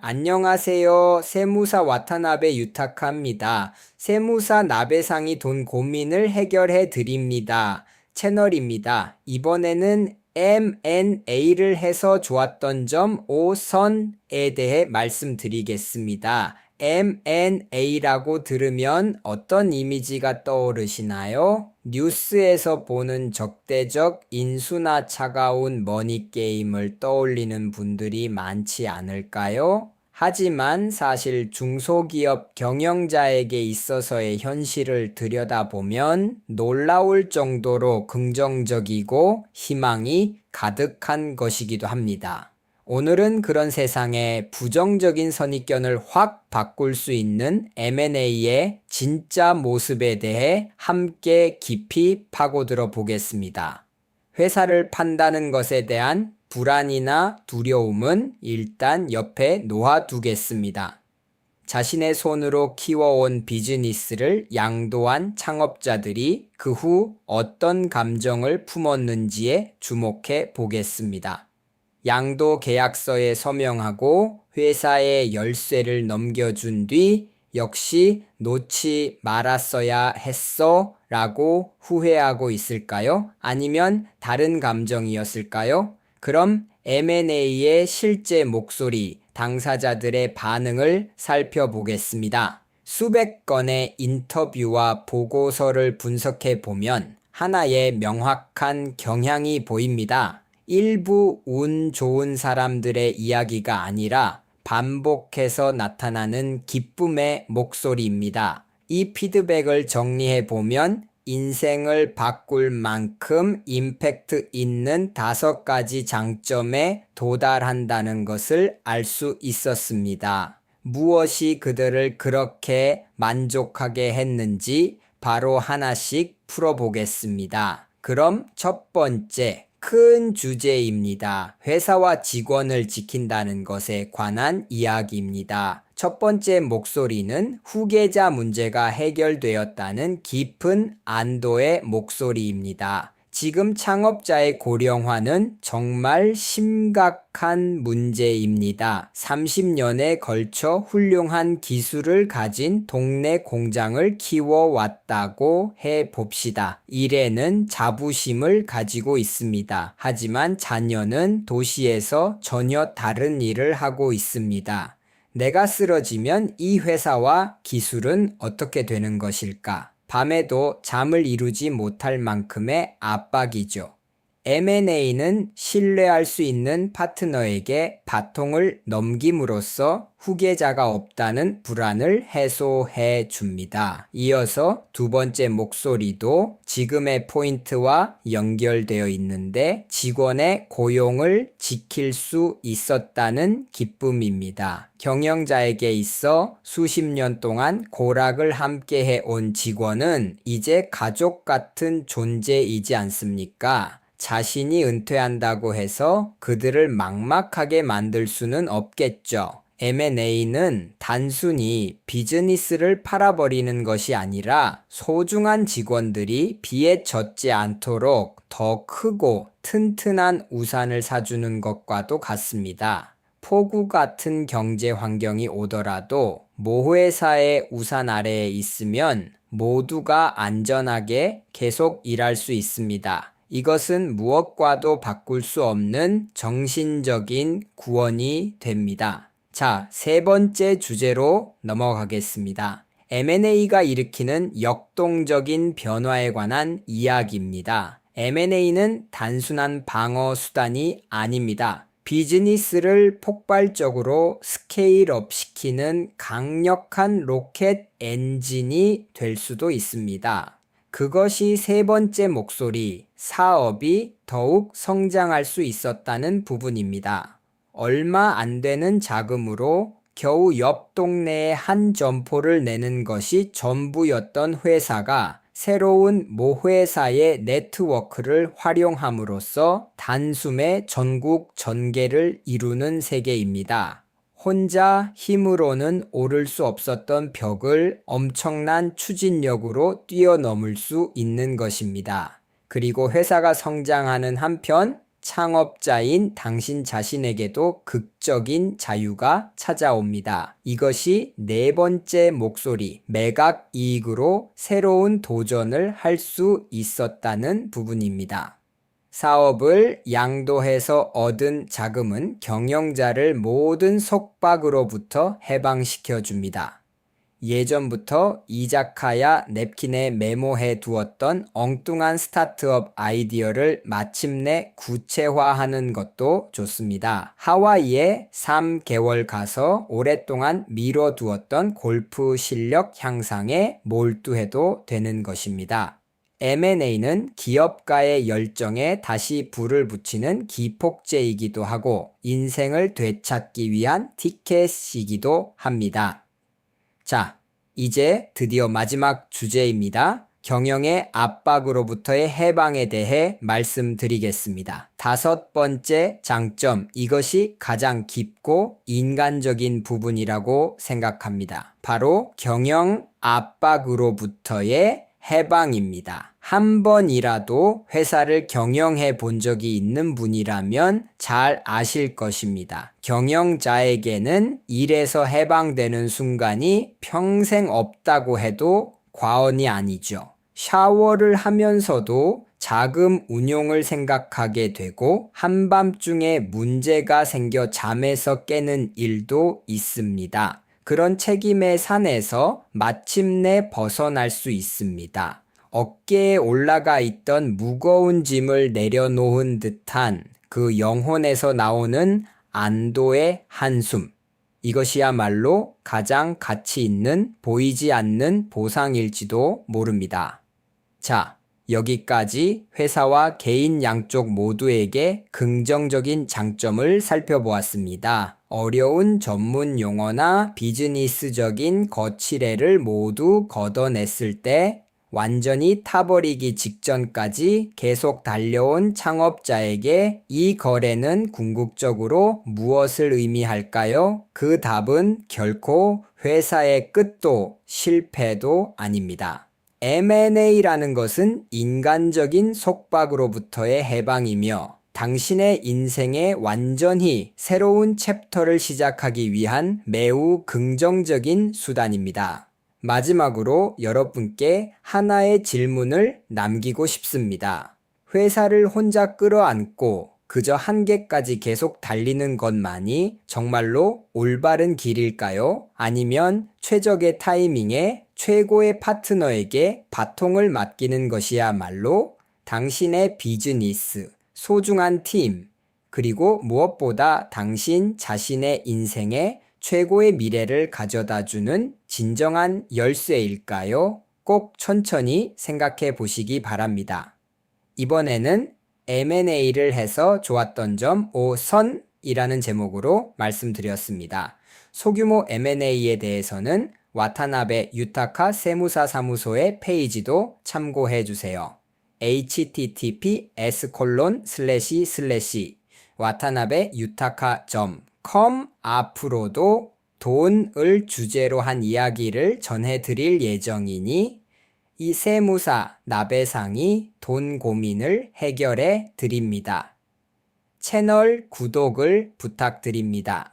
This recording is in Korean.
안녕하세요. 세무사 와타나베 유타카입니다. 세무사 나베상이 돈 고민을 해결해 드립니다. 채널입니다. 이번에는 M&A를 해서 좋았던 점 5선에 대해 말씀드리겠습니다. M&A라고 들으면 어떤 이미지가 떠오르시나요? 뉴스에서 보는 적대적 인수나 차가운 머니게임을 떠올리는 분들이 많지 않을까요? 하지만 사실 중소기업 경영자에게 있어서의 현실을 들여다보면 놀라울 정도로 긍정적이고 희망이 가득한 것이기도 합니다. 오늘은 그런 세상에 부정적인 선입견을 확 바꿀 수 있는 M&A의 진짜 모습에 대해 함께 깊이 파고들어 보겠습니다. 회사를 판다는 것에 대한 불안이나 두려움은 일단 옆에 놓아두겠습니다. 자신의 손으로 키워온 비즈니스를 양도한 창업자들이 그 후 어떤 감정을 품었는지에 주목해 보겠습니다. 양도 계약서에 서명하고 회사에 열쇠를 넘겨준 뒤 역시 놓지 말았어야 했어 라고 후회하고 있을까요? 아니면 다른 감정이었을까요? 그럼 M&A의 실제 목소리, 당사자들의 반응을 살펴보겠습니다. 수백 건의 인터뷰와 보고서를 분석해 보면 하나의 명확한 경향이 보입니다. 일부 운 좋은 사람들의 이야기가 아니라 반복해서 나타나는 기쁨의 목소리입니다. 이 피드백을 정리해 보면 인생을 바꿀 만큼 임팩트 있는 5가지 장점에 도달한다는 것을 알 수 있었습니다. 무엇이 그들을 그렇게 만족하게 했는지 바로 하나씩 풀어보겠습니다. 그럼 첫 번째, 큰 주제입니다. 회사와 직원을 지킨다는 것에 관한 이야기입니다. 첫 번째 목소리는 후계자 문제가 해결되었다는 깊은 안도의 목소리입니다. 지금 창업자의 고령화는 정말 심각한 문제입니다. 30년에 걸쳐 훌륭한 기술을 가진 동네 공장을 키워왔다고 해봅시다. 일에는 자부심을 가지고 있습니다. 하지만 자녀는 도시에서 전혀 다른 일을 하고 있습니다. 내가 쓰러지면 이 회사와 기술은 어떻게 되는 것일까? 밤에도 잠을 이루지 못할 만큼의 압박이죠. M&A는 신뢰할 수 있는 파트너에게 바통을 넘김으로써 후계자가 없다는 불안을 해소해 줍니다. 이어서 두 번째 목소리도 지금의 포인트와 연결되어 있는데 직원의 고용을 지킬 수 있었다는 기쁨입니다. 경영자에게 있어 수십 년 동안 고락을 함께 해온 직원은 이제 가족 같은 존재이지 않습니까? 자신이 은퇴한다고 해서 그들을 막막하게 만들 수는 없겠죠. M&A는 단순히 비즈니스를 팔아버리는 것이 아니라 소중한 직원들이 비에 젖지 않도록 더 크고 튼튼한 우산을 사주는 것과도 같습니다. 폭우 같은 경제 환경이 오더라도 모 회사의 우산 아래에 있으면 모두가 안전하게 계속 일할 수 있습니다. 이것은 무엇과도 바꿀 수 없는 정신적인 구원이 됩니다. 자, 세 번째 주제로 넘어가겠습니다. M&A가 일으키는 역동적인 변화에 관한 이야기입니다. M&A는 단순한 방어 수단이 아닙니다. 비즈니스를 폭발적으로 스케일업 시키는 강력한 로켓 엔진이 될 수도 있습니다. 그것이 세 번째 목소리, 사업이 더욱 성장할 수 있었다는 부분입니다. 얼마 안 되는 자금으로 겨우 옆 동네에 한 점포를 내는 것이 전부였던 회사가 새로운 모 회사의 네트워크를 활용함으로써 단숨에 전국 전개를 이루는 세계입니다. 혼자 힘으로는 오를 수 없었던 벽을 엄청난 추진력으로 뛰어넘을 수 있는 것입니다. 그리고 회사가 성장하는 한편 창업자인 당신 자신에게도 극적인 자유가 찾아옵니다. 이것이 네 번째 목소리, 매각 이익으로 새로운 도전을 할 수 있었다는 부분입니다. 사업을 양도해서 얻은 자금은 경영자를 모든 속박으로부터 해방시켜 줍니다. 예전부터 이자카야 냅킨에 메모해 두었던 엉뚱한 스타트업 아이디어를 마침내 구체화하는 것도 좋습니다. 하와이에 3개월 가서 오랫동안 미뤄두었던 골프 실력 향상에 몰두해도 되는 것입니다. M&A는 기업가의 열정에 다시 불을 붙이는 기폭제이기도 하고 인생을 되찾기 위한 티켓이기도 합니다. 자, 이제 드디어 마지막 주제입니다. 경영의 압박으로부터의 해방에 대해 말씀드리겠습니다. 5번째 장점, 이것이 가장 깊고 인간적인 부분이라고 생각합니다. 바로 경영 압박으로부터의 해방입니다. 한 번이라도 회사를 경영해 본 적이 있는 분이라면 잘 아실 것입니다. 경영자에게는 일에서 해방되는 순간이 평생 없다고 해도 과언이 아니죠. 샤워를 하면서도 자금 운용을 생각하게 되고 한밤중에 문제가 생겨 잠에서 깨는 일도 있습니다. 그런 책임의 산에서 마침내 벗어날 수 있습니다. 어깨에 올라가 있던 무거운 짐을 내려놓은 듯한 그 영혼에서 나오는 안도의 한숨. 이것이야말로 가장 가치 있는 보이지 않는 보상일지도 모릅니다. 자, 여기까지 회사와 개인 양쪽 모두에게 긍정적인 장점을 살펴보았습니다. 어려운 전문 용어나 비즈니스적인 거칠애를 모두 걷어냈을 때 완전히 타버리기 직전까지 계속 달려온 창업자에게 이 거래는 궁극적으로 무엇을 의미할까요? 그 답은 결코 회사의 끝도 실패도 아닙니다. M&A라는 것은 인간적인 속박으로부터의 해방이며 당신의 인생에 완전히 새로운 챕터를 시작하기 위한 매우 긍정적인 수단입니다. 마지막으로 여러분께 하나의 질문을 남기고 싶습니다. 회사를 혼자 끌어안고 그저 한계까지 계속 달리는 것만이 정말로 올바른 길일까요? 아니면 최적의 타이밍에 최고의 파트너에게 바통을 맡기는 것이야말로 당신의 비즈니스, 소중한 팀, 그리고 무엇보다 당신 자신의 인생에 최고의 미래를 가져다주는 진정한 열쇠일까요? 꼭 천천히 생각해 보시기 바랍니다. 이번에는 M&A를 해서 좋았던 점 5선이라는 제목으로 말씀드렸습니다. 소규모 M&A에 대해서는 와타나베 유타카 세무사 사무소의 페이지도 참고해 주세요. https://watanabeYutaka.com 앞으로도 돈을 주제로 한 이야기를 전해드릴 예정이니 이 세무사 나베상이 돈 고민을 해결해 드립니다. 채널 구독을 부탁드립니다.